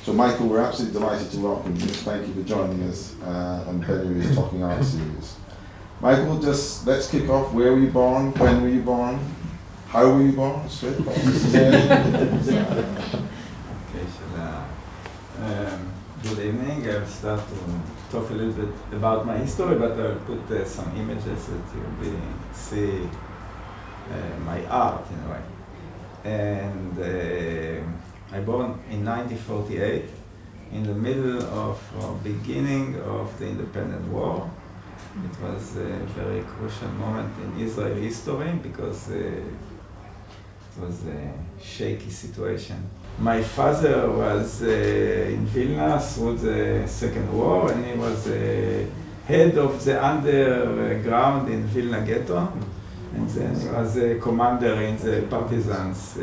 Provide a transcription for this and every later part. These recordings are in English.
So Michael, we're absolutely delighted to welcome you. Thank you for joining us on Ben Uri's Talking Art series. Michael, just let's kick off. Where were you born? When were you born? How were you born? Okay, good evening. I'll start to talk a little bit about my history, but I'll put some images that you'll be see my art in a way. And I born in 1948, in the middle of beginning of the independent war. It was a very crucial moment in Israeli history because it was a shaky situation. My father was in Vilna through the Second War, and he was head of the underground in Vilna ghetto. And then he was a commander in the partisans,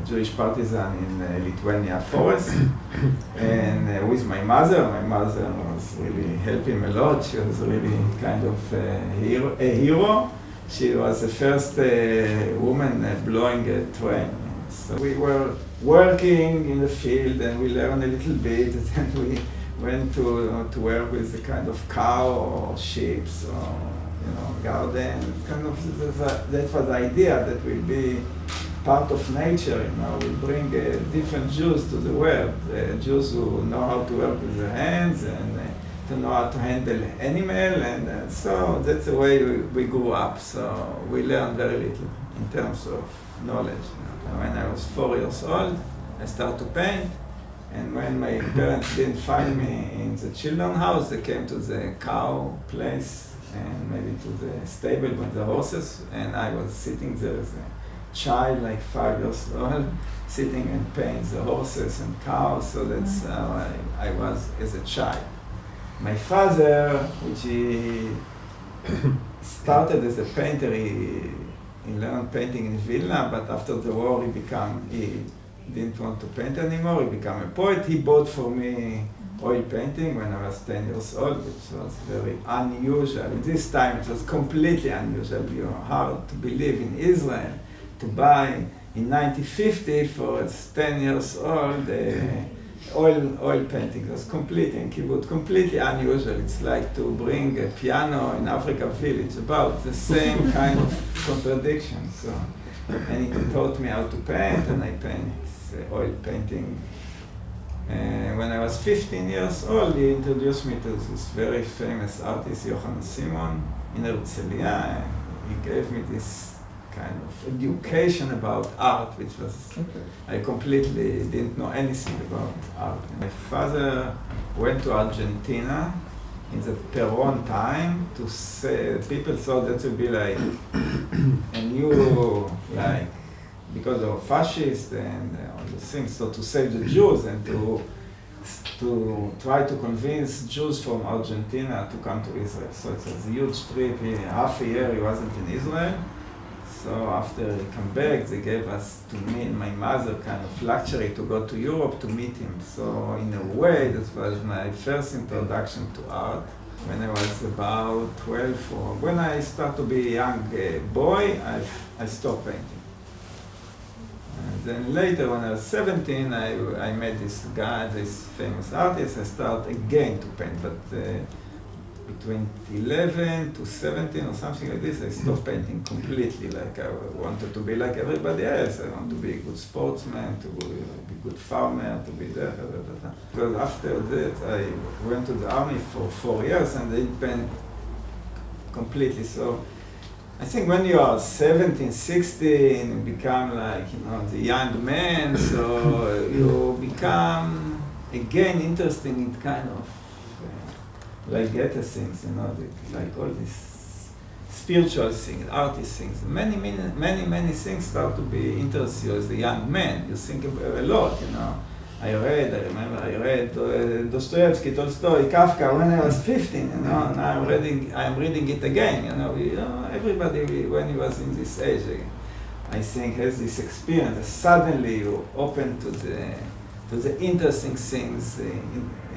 Jewish partisan in Lithuania forest. And with my mother was really helping him a lot. She was really kind of a hero. She was the first woman blowing a train. So we were working in the field and we learned a little bit, and then we went to work with a kind of cow or sheep or garden. Kind of that was the idea that we'll be part of nature. We'll bring different Jews to the world, Jews who know how to work with their hands and to know how to handle animal, and so that's the way we grew up. So we learned very little in terms of knowledge. When I was 4 years old, I started to paint, and when my parents didn't find me in the children's house, they came to the cow place and maybe to the stable with the horses, and I was sitting there as a child, like 5 years old, sitting and paint the horses and cows. So that's how I was as a child. My father, which he started as a painter, he learned painting in Vilna, but after the war he didn't want to paint anymore. He became a poet. He bought for me oil painting when I was 10 years old, which was very unusual. At this time it was completely unusual. Hard to believe in Israel to buy in 1950 for 10 years old oil painting. It was completely in kibbutz, completely unusual. It's like to bring a piano in Africa village, about the same kind of contradiction. So, and he taught me how to paint, and I painted oil painting. When I was 15 years old, he introduced me to this very famous artist, Yohanan Simon, in Herzliya. He gave me this kind of education about art, which was, I completely didn't know anything about art. My father went to Argentina in the Peron time to say, people thought that would be like a new, like, because of fascists and all the things, so to save the Jews and to try to convince Jews from Argentina to come to Israel. So it was a huge trip. Half a year he wasn't in Israel. So after he came back, they gave us, to me and my mother, kind of luxury to go to Europe to meet him. So in a way, that was my first introduction to art. When I was about 12, or when I started to be a young boy, I stopped painting. And then later, when I was 17, I met this guy, this famous artist. I started again to paint, but between 11 to 17 or something like this, I stopped painting completely. Like I wanted to be like everybody else. I want to be a good sportsman, to be a good farmer, to be there. Because after that, I went to the army for 4 years and I didn't paint completely. So I think when you are 17, 16, you become like, the young man, so you become, again, interested in kind of, like Goethe things, like all these spiritual things, artist things. Many things start to be interested you as a young man. You think about a lot, I remember I read Dostoevsky, Tolstoy, Kafka when I was 15, now I'm reading it again, everybody when he was in this age, I think has this experience. Suddenly you open to the interesting things,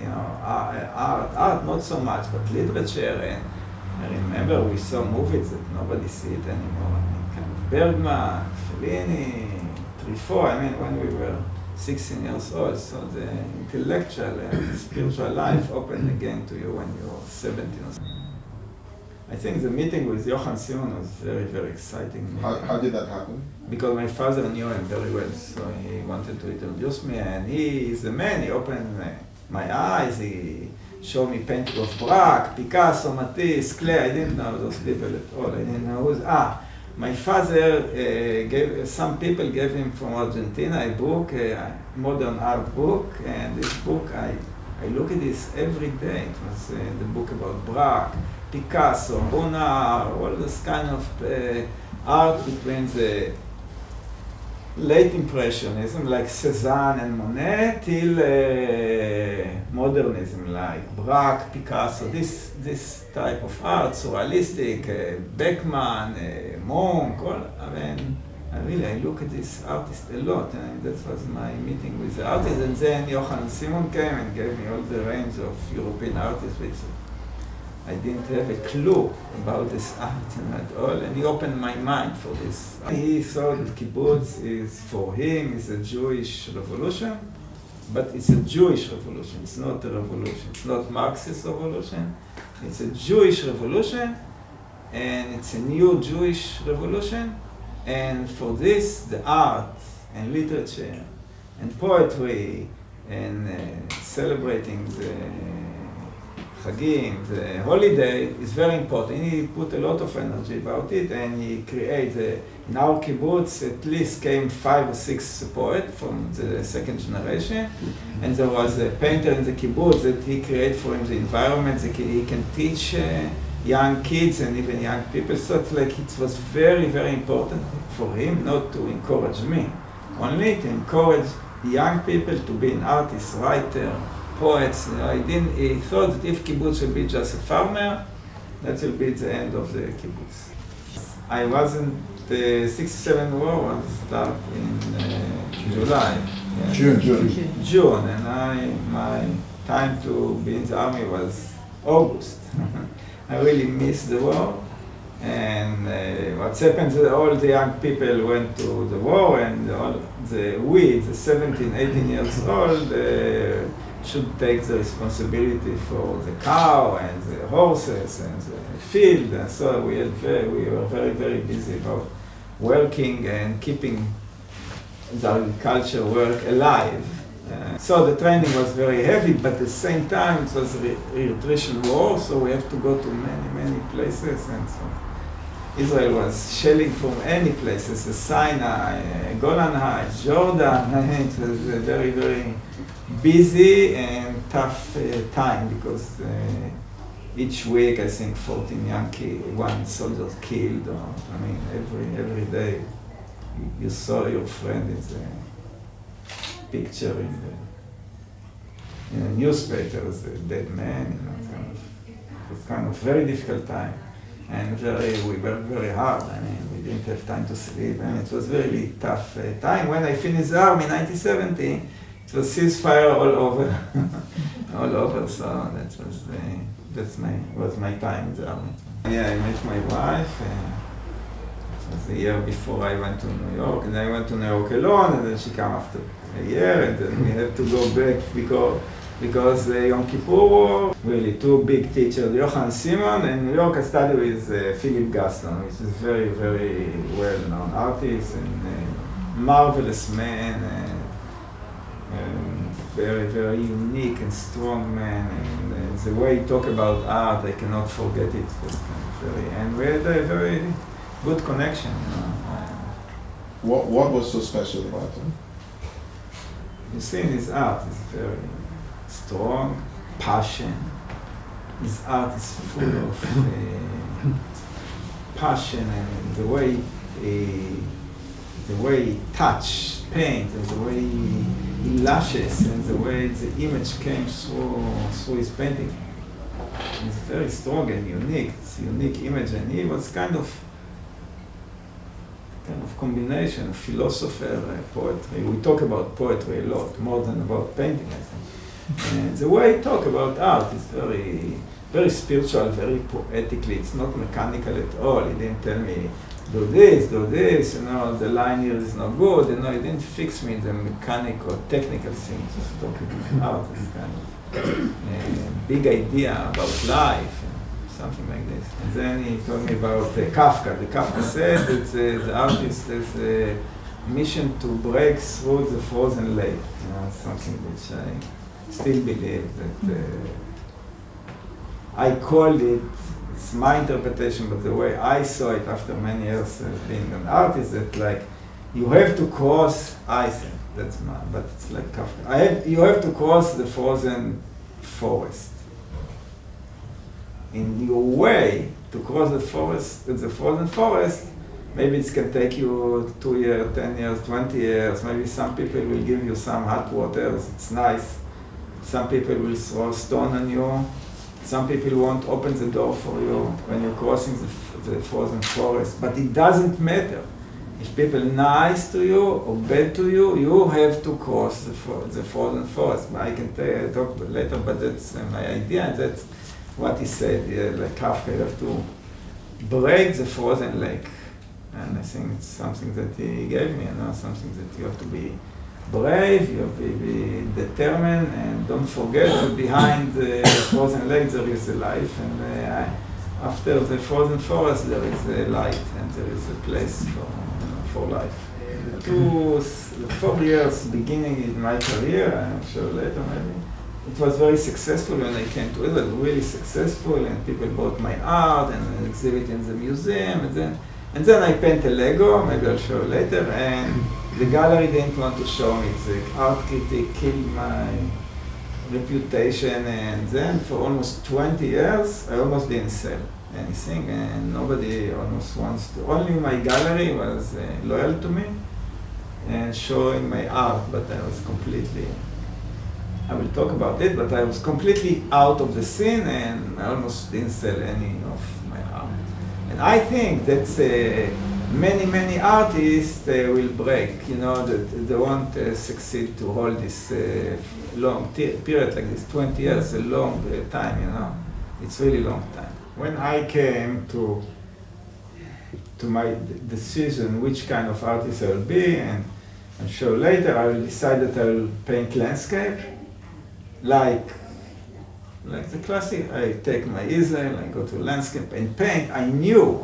art not so much, but literature. And I remember we saw movies that nobody see it anymore. Kind of Bergman, Fellini, Truffaut. When we were 16 years old, so the intellectual and spiritual life opened again to you when you're 17 or something. I think the meeting with Johann Simon was very, very exciting. How did that happen? Because my father knew him very well, so he wanted to introduce me, and he is the man. He opened my eyes, he showed me painting of Braque, Picasso, Matisse, Klee. I didn't know those people at all. I didn't know who's, my father some people gave him from Argentina a book, a modern art book, and this book, I look at this every day. It was the book about Braque, Picasso, Bonnard, all this kind of art between the late Impressionism, like Cézanne and Monet, till modernism, like Braque, Picasso, this type of art, surrealistic, Beckmann, Monk, I look at this artist a lot, and that was my meeting with the artist, and then Johann Simon came and gave me all the range of European artists, which I didn't have a clue about this art at all, and he opened my mind for this. He thought that kibbutz is, for him, is a Jewish revolution, but it's a Jewish revolution, it's not a revolution. It's not Marxist revolution, it's a Jewish revolution, and it's a new Jewish revolution, and for this, the art and literature and poetry and celebrating the Chagim, the holiday, is very important. He put a lot of energy about it, and he created, in our kibbutz, at least came 5 or 6 poets from the second generation, and there was a painter in the kibbutz that he created for him the environment that he can teach young kids and even young people. So it's like it was very, very important for him not to encourage me, only to encourage young people to be an artist, writer, poets. He thought that if kibbutz will be just a farmer, that will be the end of the kibbutz. I wasn't, the 67 war was start in July. Yeah. June, and my time to be in the army was August. I really missed the war, and what's happened is all the young people went to the war, and all the 17, 18 years old, should take the responsibility for the cow and the horses and the field, and so we were very, very busy about working and keeping the agriculture work alive. So the training was very heavy, but at the same time it was a attrition war, so we have to go to many, many places, and so Israel was shelling from any places, the Sinai, Golan Heights, Jordan. It was a very, very busy and tough time, because each week I think 14 one soldier killed, or every day you saw your friend in the picture in the newspapers, a dead man, it was kind of very difficult time, and we worked very hard. We didn't have time to sleep, and it was really tough time. When I finished the army in 1970, it was ceasefire all over, all over. So that was my time in the army. Yeah, I met my wife. It was a year before I went to New York, and I went to New York alone, and then she came after a year, and then we had to go back because Yom Kippur War, really 2 big teachers, Johann Simon, and New York I studied with Philip Gaston, which is a very, very well-known artist and marvelous man, and very, very unique and strong man, and the way he talked about art, I cannot forget it. And we had a very good connection. What was so special about him? You see, his art is very strong, passion. His art is full of passion, and the way he touch, paint, and the way he lashes, and the way the image came through his painting. It's very strong and unique. It's a unique image, and he was kind of combination of philosopher and poetry. We talk about poetry a lot, more than about painting, I think. And the way he talk about art is very, very spiritual, very poetically. It's not mechanical at all. He didn't tell me, do this, you know, the line here is not good, you know, he didn't fix me the mechanical, technical things, just talking about this kind of big idea about life, something like this. And then he told me about Kafka. The Kafka said that the artist has a mission to break through the frozen lake, you know, something which I still believe that I called it. It's my interpretation, but the way I saw it after many years being an artist, that like you have to cross. I think that's mine, but it's like Kafka. You have to cross the frozen forest. In your way to cross the frozen forest, maybe it can take you 2 years, 10 years, 20 years. Maybe some people will give you some hot waters. It's nice. Some people will throw stone on you. Some people won't open the door for you when you're crossing the frozen forest, but it doesn't matter. If people are nice to you or bad to you, you have to cross the frozen forest. I can talk later, but that's my idea, and that's what he said. Like Kafka, you have to break the frozen lake. And I think it's something that he gave me, you know, something that you have to be brave, you have to be determined, and don't forget that behind the frozen lake there is a life, and after the frozen forest there is a light, and there is a place for life. 4 years beginning in my career, I'm sure later maybe, it was very successful when I came to Israel, really successful, and people bought my art and exhibit in the museum, and then I paint a Lego, maybe I'll show you later, and the gallery didn't want to show me. The art critic killed my reputation, and then for almost 20 years, I almost didn't sell anything, and nobody almost wants to. Only my gallery was loyal to me and showing my art, but I was completely, I will talk about it, but I was completely out of the scene, and I almost didn't sell any of my art. And I think that's many artists will break, you know, that they won't succeed to hold this long period like this. 20 years, a long time, you know. It's really long time. When I came to my decision which kind of artist I will be, and I'm sure later I will decide that I will paint landscape, like the classic. I take my easel, I go to landscape and paint. I knew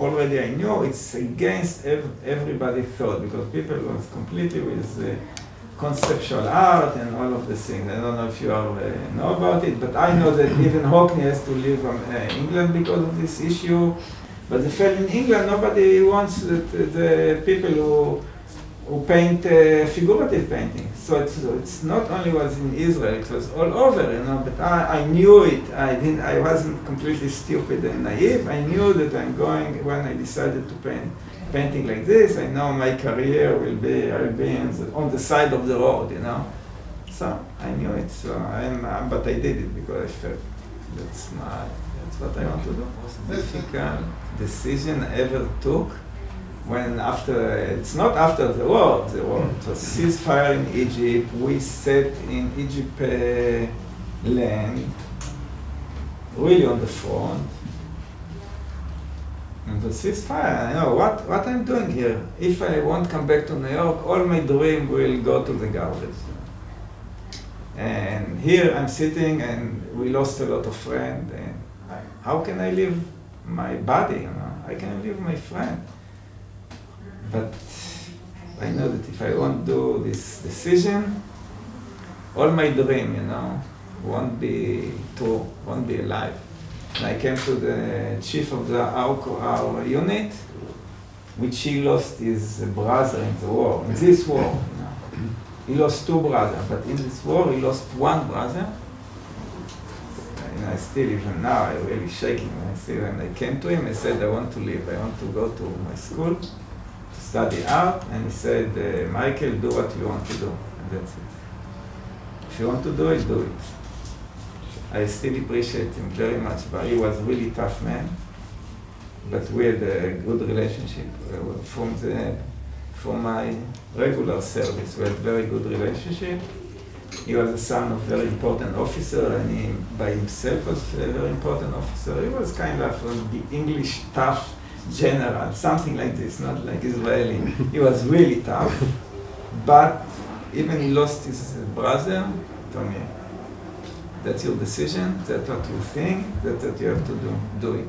it's against everybody's thought, because people was completely with conceptual art and all of the things. I don't know if you know about it, but I know that even Hockney has to leave England because of this issue. But the fact in England, nobody wants the people who paint figurative painting. So it's not only was in Israel, it was all over, you know, but I knew it. I wasn't completely stupid and naive. I knew that I'm going, when I decided to painting like this, I know my career I'll be on the side of the road, you know. So I knew it, but I did it because I felt that's what I want to do. Most difficult decision I ever took. It's not after the war, it was ceasefire in Egypt. We sat in Egypt land, really on the front. And the ceasefire, I know what I'm doing here. If I won't come back to New York, all my dream will go to the garbage. And here I'm sitting, and we lost a lot of friends. And how can I leave my body? You know, I can leave my friend. But I know that if I won't do this decision, all my dream, you know, won't be true, won't be alive. And I came to the chief of our unit, which he lost his brother in the war, in this war. You know. He lost 2 brothers, but in this war he lost 1 brother. And I still, even now, I'm really shaking. When I came to him, I said, I want to leave. I want to go to my school to study art. And he said, Michael, do what you want to do. And that's it. If you want to do it, do it. I still appreciate him very much, but he was a really tough man. But we had a good relationship. From my regular service, we had a very good relationship. He was the son of a very important officer, and he by himself was a very important officer. He was kind of the English tough general, something like this, not like Israeli. He was really tough, but even he lost his brother, he told me, that's your decision, that's what you think, that's what you have to do it.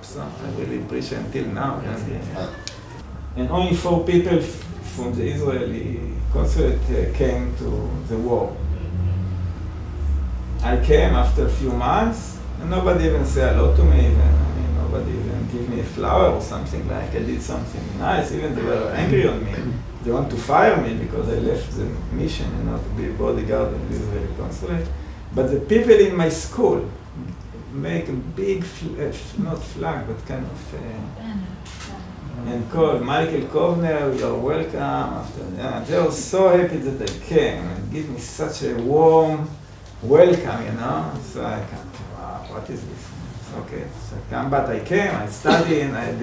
So I really appreciate until now. And only 4 people from the Israeli consulate came to the war. I came after a few months, and nobody even said hello to me, nobody even gave me a flower or something like I did something nice. Even they were angry on me. They want to fire me because I left the mission, to be a bodyguard in the Israeli consulate. But the people in my school make a big, not flag, but kind of, and called Michael Kovner, you're welcome. They were so happy that I came and give me such a warm welcome, So I come, wow, what is this? Okay, so I come, but I came, I studied, and I had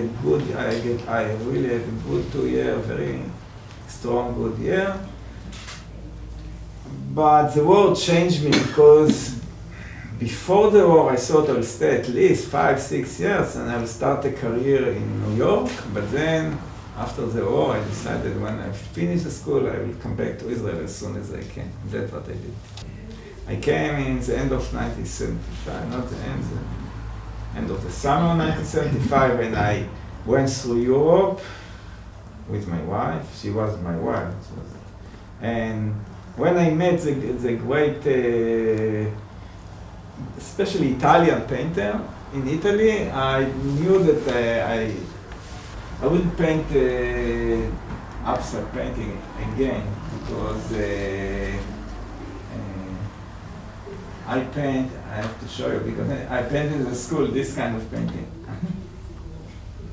I really had a good 2 year, very strong, good year. But the war changed me because before the war I thought I'll stay at least 5-6 years and I'll start a career in New York. But then after the war I decided when I finish the school I will come back to Israel as soon as I can. That's what I did. I came in the end of 1975, not the end of the summer of 1975, and I went through Europe with my wife. She was my wife. And when I met the great, especially Italian painter in Italy, I knew that I wouldn't paint abstract painting again because I have to show you because I painted in the school this kind of painting.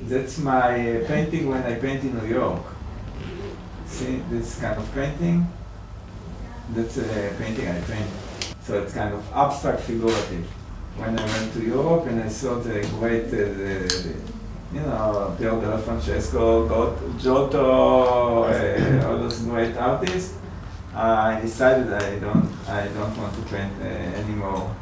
That's my painting when I paint in New York. See this kind of painting? That's a painting I paint. So it's kind of abstract figurative. When I went to Europe and I saw the great, Piero della Francesco, Giotto, all those great artists, I decided I don't want to paint anymore.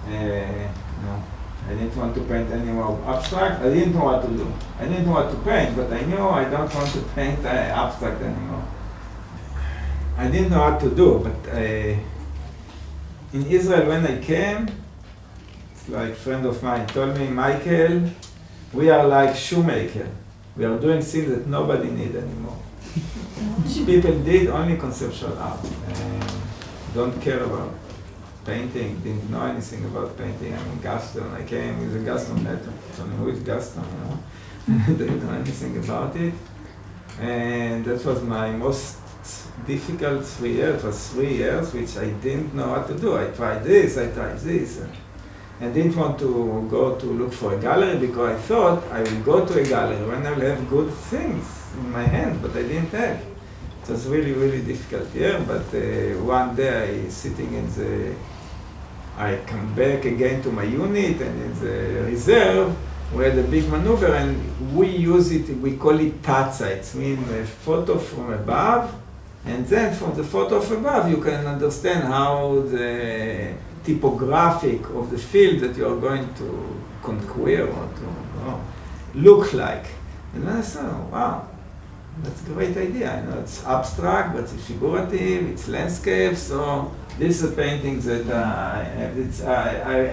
I didn't want to paint any more abstract. I didn't know what to do. I didn't know what to paint, but I knew I don't want to paint abstract anymore. I didn't know what to do, but in Israel when I came, it's like a friend of mine told me, Michael, we are like shoemaker. We are doing things that nobody needs anymore. People did only conceptual art. Don't care about painting, didn't know anything about painting. I'm in Gaston, I came with a Gaston letter. So who is Gaston, Didn't know anything about it. And that was my most difficult 3 years. It was 3 years which I didn't know what to do. I tried this, and didn't want to go to look for a gallery because I thought I will go to a gallery when I will have good things in my hand, but I didn't have. It was really, really difficult year, but one day I come back again to my unit, and in the reserve, we had a big maneuver, and we use it, we call it tatza. It means a photo from above, and then from the photo from above, you can understand how the typographic of the field that you are going to conquer or to look like. And then I thought, wow, that's a great idea. It's abstract, but it's figurative, it's landscape, so this is a painting that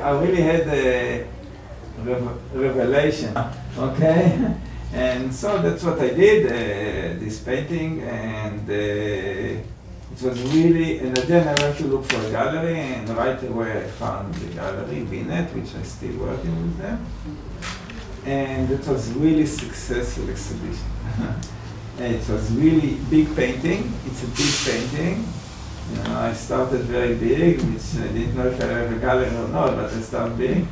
I really had a revelation, okay? And so that's what I did, this painting, and it was really, and then I went to look for a gallery, and right away I found the gallery, Binet, which I'm still working with them. And it was really successful exhibition. It was really big painting. It's a big painting. I started very big, which I didn't know if I have a gallery or not, but I started big.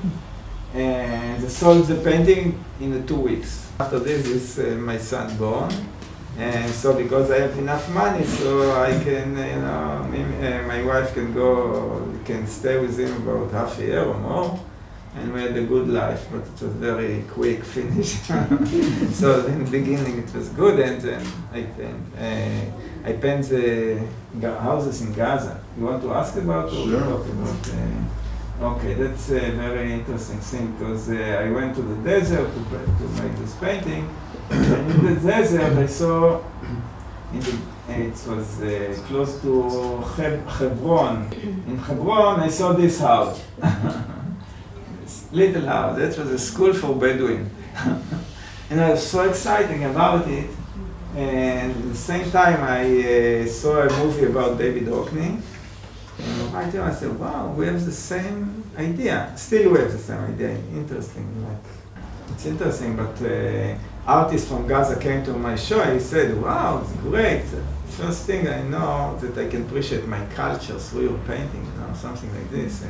And I sold the painting in 2 weeks. After this is my son born. And so because I have enough money, so I can, my wife can stay with him about half a year or more. And we had a good life, but it was very quick finish. So in the beginning it was good, and then I paint the houses in Gaza. You want to ask about or sure. talk about? Okay, that's a very interesting thing because I went to the desert to make this painting. And in the desert, I saw, it was close to Hebron. In Hebron, I saw this house. This little house. That was a school for Bedouin. And I was so excited about it. And at the same time, I saw a movie about David Hockney. And right there, I said, wow, we have the same idea. Still we have the same idea. Interesting. It's interesting, but artist from Gaza came to my show. He said, wow, it's great. First thing I know that I can appreciate my culture through your painting, something like this.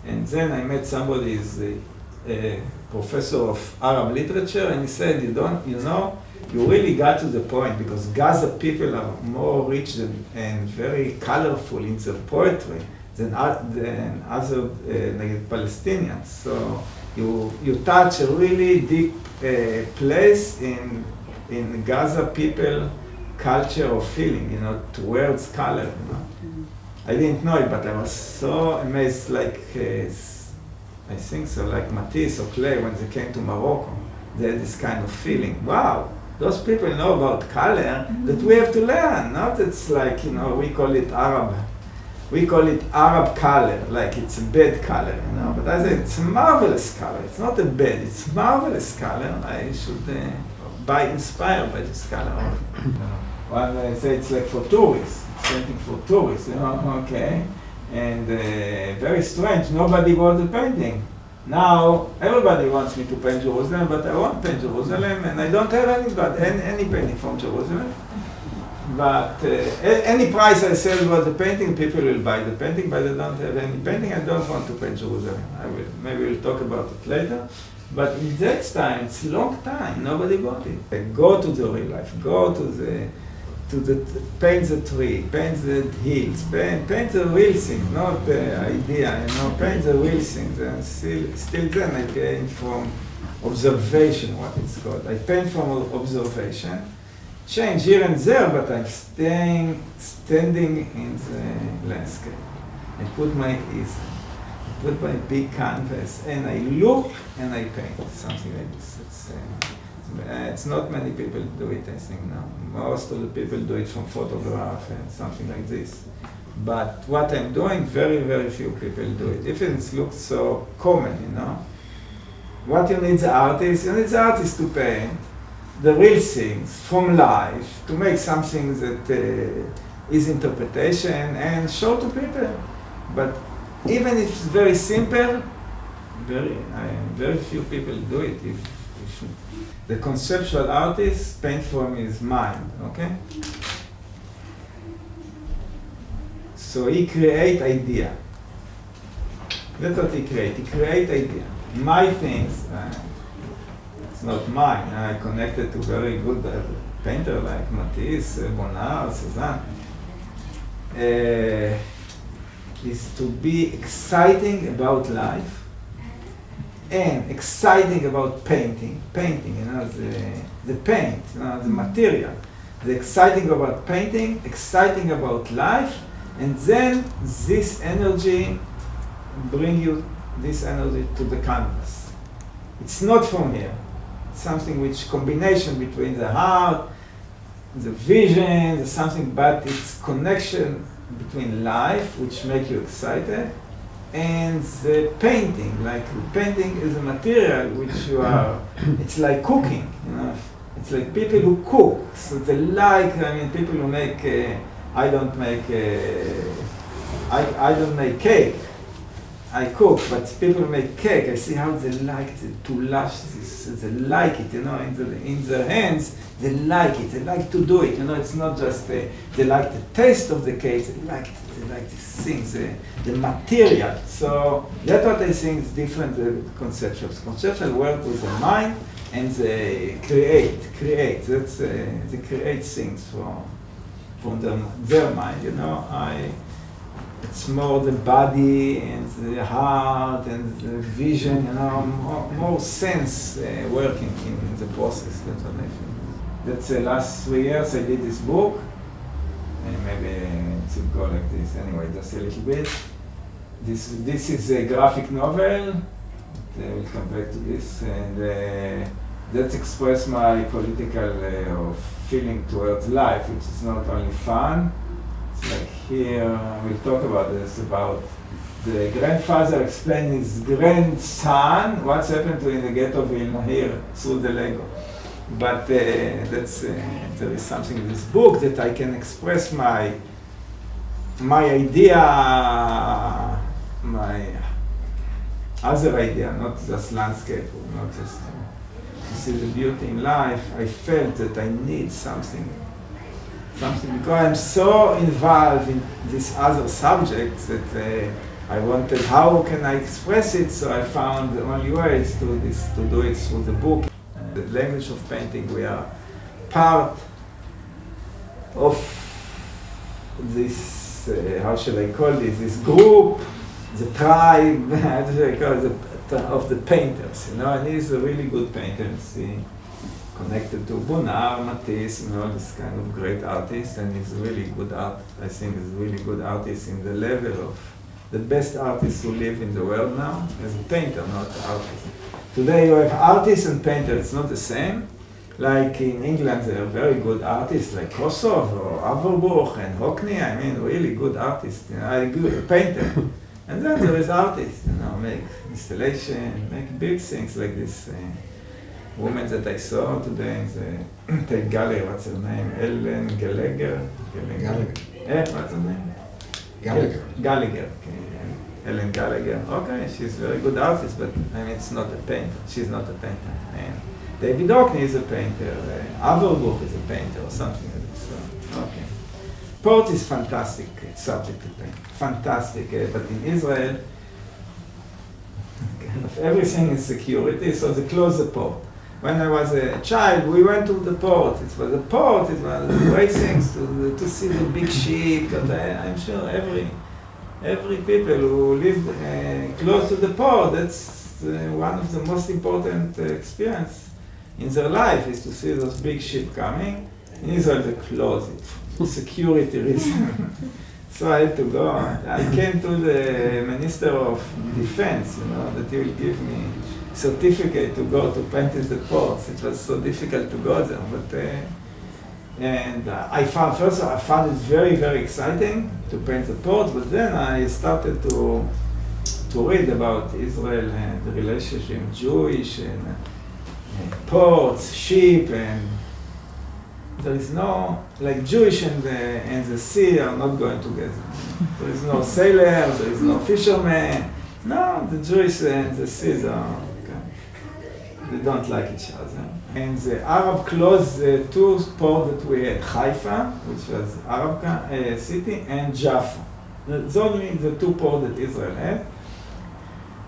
And then I met somebody who's a professor of Arab literature, and he said, you really got to the point, because Gaza people are more rich and very colorful in their poetry than other like Palestinians. So you touch a really deep place in Gaza people culture or feeling, towards color. I didn't know it, but I was so amazed, like I think so, like Matisse or Klee when they came to Morocco, they had this kind of feeling. Wow. Those people know about color that we have to learn. Not it's like, we call it Arab. We call it Arab color, like it's a bad color, But I say it's a marvelous color. It's not a bad, it's marvelous color. I should be inspired by this color. Well, I say it's like for tourists. It's painting for tourists, okay. And very strange, nobody bought the painting. Now, everybody wants me to paint Jerusalem, but I won't paint Jerusalem, and I don't have any painting from Jerusalem. But any price I sell about the painting, people will buy the painting, but I don't have any painting. I don't want to paint Jerusalem. Maybe we'll talk about it later. But in that time, it's a long time, nobody bought it. Go to the real life, go to the paint the tree, paint the hills, paint the real thing, not the idea, paint the real thing. And still then I paint from observation, what it's called. I paint from observation, change here and there, but I'm standing in the landscape. I put my easel, I put my big canvas, and I look and I paint, something like this. It's not many people do it, I think, now. Most of the people do it from photograph and something like this. But what I'm doing, very, very few people do it. If it looks so common, What you need the artist? You need the artist to paint the real things from life, to make something that is interpretation and show to people. But even if it's very simple, very few people do it. If the conceptual artist paint from his mind, okay? So he create idea. That's what he create. He create idea. My things, it's not mine. I connected to very good painter like Matisse, Bonnard, Cézanne. Is to be exciting about life and exciting about painting, the paint, the material. The exciting about painting, exciting about life, and then this energy bring you this energy to the canvas. It's not from here. It's something which combination between the heart, the vision, something, but it's connection between life, which make you excited, and the painting. Like the painting is a material which you are, it's like cooking, It's like people who cook. So they like, people who make, I don't make cake. I cook, but people make cake. I see how they like to lash this. They like it, in their hands. They like it. They like to do it. It's not just they like the taste of the cake. They like these things, the material. So that's what I think is different than conceptual. Conceptual work with the mind, and they create. That's they create things from their mind. It's more the body and the heart and the vision, more sense working in the process. That's what I think. That's the last 3 years I did this book, and maybe it should go like this. Anyway, just a little bit. this is a graphic novel. We'll come back to this, and that expresses my political feeling towards life, which is not only fun. It's like here we'll talk about this, about the grandfather explain his grandson what's happened to in the ghetto Vilna here through the Lego. But there is something in this book that I can express my idea, my other idea, not just landscape, or not just to see the beauty in life. I felt that I need something because I'm so involved in these other subjects that I wanted, how can I express it? So I found the only way is to do it through the book. The language of painting, we are part of this, how shall I call this group, the tribe, how should I call it, of the painters, and he's a really good painter. He connected to Bonnard, Matisse, this kind of great artist, and he's a really good I think he's a really good artist in the level of the best artists who live in the world now, as a painter, not artist. Today you have artists and painters, it's not the same. Like in England, there are very good artists like Kosov or Averbuch and Hockney, I mean, really good artists, I agree, a painter. And then there is artists, make installation, make big things like this. Woman that I saw today in the Tate Gallery, what's her name? Ellen Gallagher? What's her name? Gallagher. Gallagher. Ellen Gallagher. Okay, she's a very good artist, but it's not a painter. She's not a painter. And David Hockney is a painter. Averbuch is a painter, or something like this. So, okay. Port is fantastic subject to paint. Fantastic, but in Israel, kind of everything is security, so they close the port. When I was a child, we went to the port. It was a port, it was great things to see the big ship, but I'm sure every people who live close to the port, that's one of the most important experience in their life, is to see those big ship coming. In Israel, they close it for security reason. So I had to go. I came to the Minister of Defense, that he will give me certificate to go to paint in the ports. It was so difficult to go there, but I found it very, very exciting to paint the ports. But then I started to read about Israel and the relationship Jewish and ports, ship, and there is no, like Jewish and the sea are not going together. There is no sailor, there is no fisherman. No, the Jewish and the seas are, they don't like each other. And the Arab closed the two ports that we had, Haifa, which was Arab city, and Jaffa. It's only the two ports that Israel had.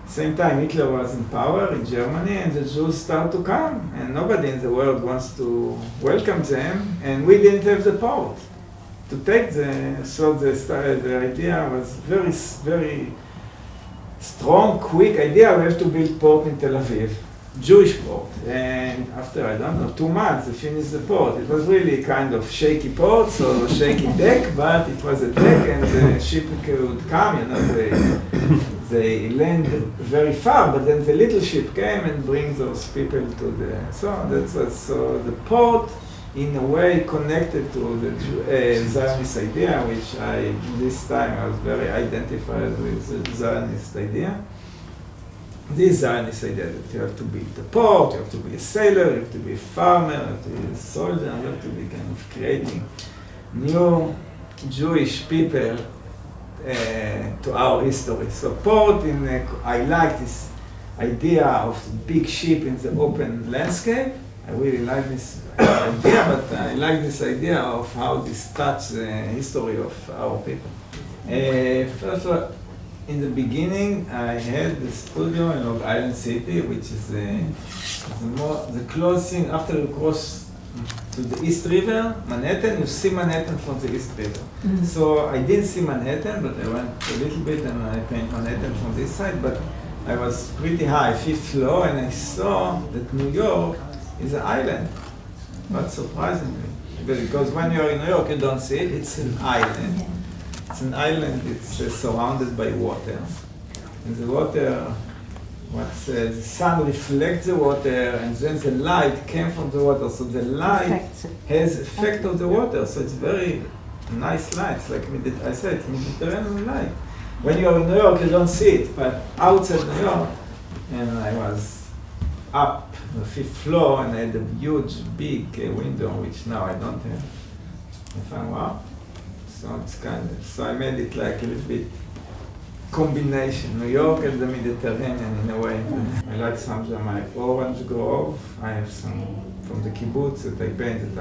Same time, Hitler was in power in Germany, and the Jews start to come, and nobody in the world wants to welcome them, and we didn't have the port to take so the idea was very, very strong, quick idea. We have to build port in Tel Aviv, Jewish port, and after, I don't know, 2 months, they finished the port. It was really kind of shaky port, so shaky deck, but it was a deck, and the ship would come, they land very far, but then the little ship came and brings those people to so the port in a way connected to the Zionist idea, which this time I was very identified with the Zionist idea. This Zionist idea that you have to build a port, you have to be a sailor, you have to be a farmer, you have to be a soldier, you have to be kind of creating new Jewish people to our history. So port, I like this idea of the big ship in the open landscape. I really like this idea, but I like this idea of how this touches the history of our people. First of all, in the beginning, I had the studio in Long Island City, which is the closest after you cross to the East River, Manhattan, you see Manhattan from the East River. Mm-hmm. So I didn't see Manhattan, but I went a little bit and I painted Manhattan from this side, but I was pretty high, 5th floor, and I saw that New York is an island. Not surprisingly, because when you're in New York, you don't see it, it's an island. It's an island. It's surrounded by water, and the water. The sun reflects the water, and then the light came from the water. So the light has effect of the water. So it's very nice light. It's like I said, it's Mediterranean light. When you are in New York, you don't see it, but outside New York, and I was up the 5th floor, and I had a huge, big window, which now I don't have. I found, wow. So it's so I made it like a little bit combination, New York and the Mediterranean in a way. I like some of my orange grove. I have some from the kibbutz that I painted.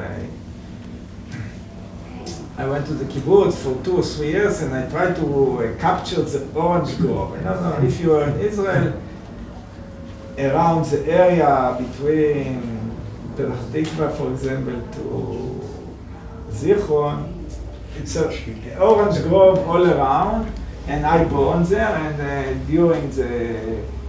I went to the kibbutz for 2 or 3 years and I tried to capture the orange grove. I don't know if you are in Israel, around the area between Petah Tikva, for example, to Zichron, it's an orange grove all around. And I born there, and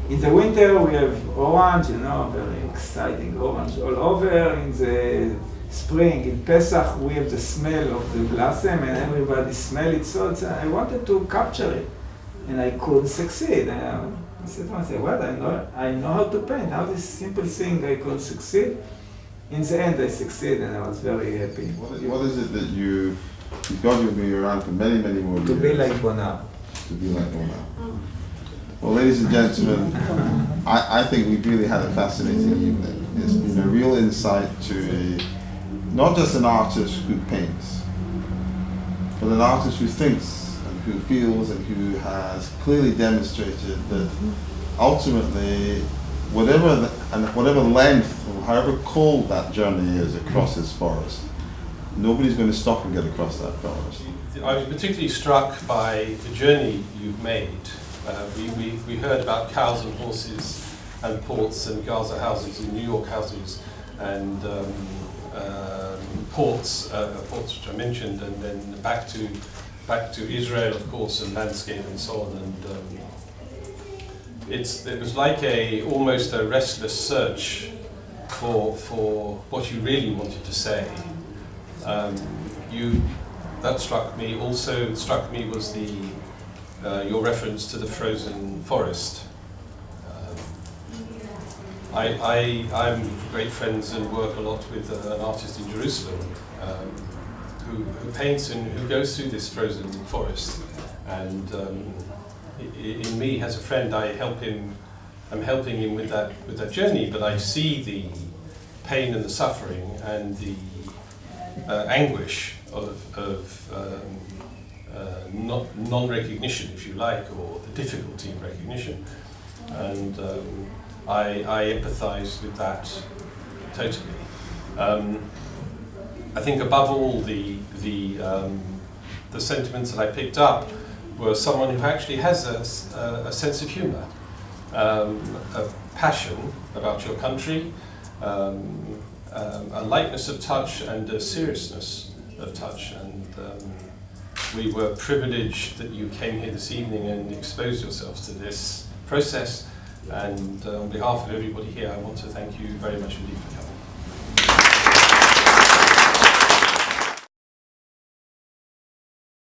in the winter we have orange, very exciting orange all over. In the spring, in Pesach, we have the smell of the blossom, and everybody smell it. So I wanted to capture it, and I couldn't succeed. I said to myself, "What? I know how to paint. How this simple thing I could succeed?" In the end, I succeeded, and I was very happy. What is it that God will be around for many, many more years? To be like Bonar. To be like Bonar. Well, ladies and gentlemen, I think we've really had a fascinating evening. It's been a real insight to not just an artist who paints, but an artist who thinks and who feels and who has clearly demonstrated that ultimately, whatever length or however cold that journey is across his forest, nobody's going to stop and get across that forest. I was particularly struck by the journey you've made. We heard about cows and horses and ports and Gaza houses and New York houses and ports which I mentioned, and then back to Israel, of course, and landscape and so on. And it was like almost a restless search for what you really wanted to say. That struck me. Also struck me was your reference to the frozen forest. I'm great friends and work a lot with an artist in Jerusalem who paints and who goes through this frozen forest. And in me, as a friend, I'm helping him with that journey. But I see the pain and the suffering and the anguish of non-recognition, if you like, or the difficulty of recognition, and I empathise with that totally. I think above all, the sentiments that I picked up were someone who actually has a sense of humour, a passion about your country, a lightness of touch and a seriousness of touch, and we were privileged that you came here this evening and exposed yourselves to this process, and on behalf of everybody here I want to thank you very much indeed for coming.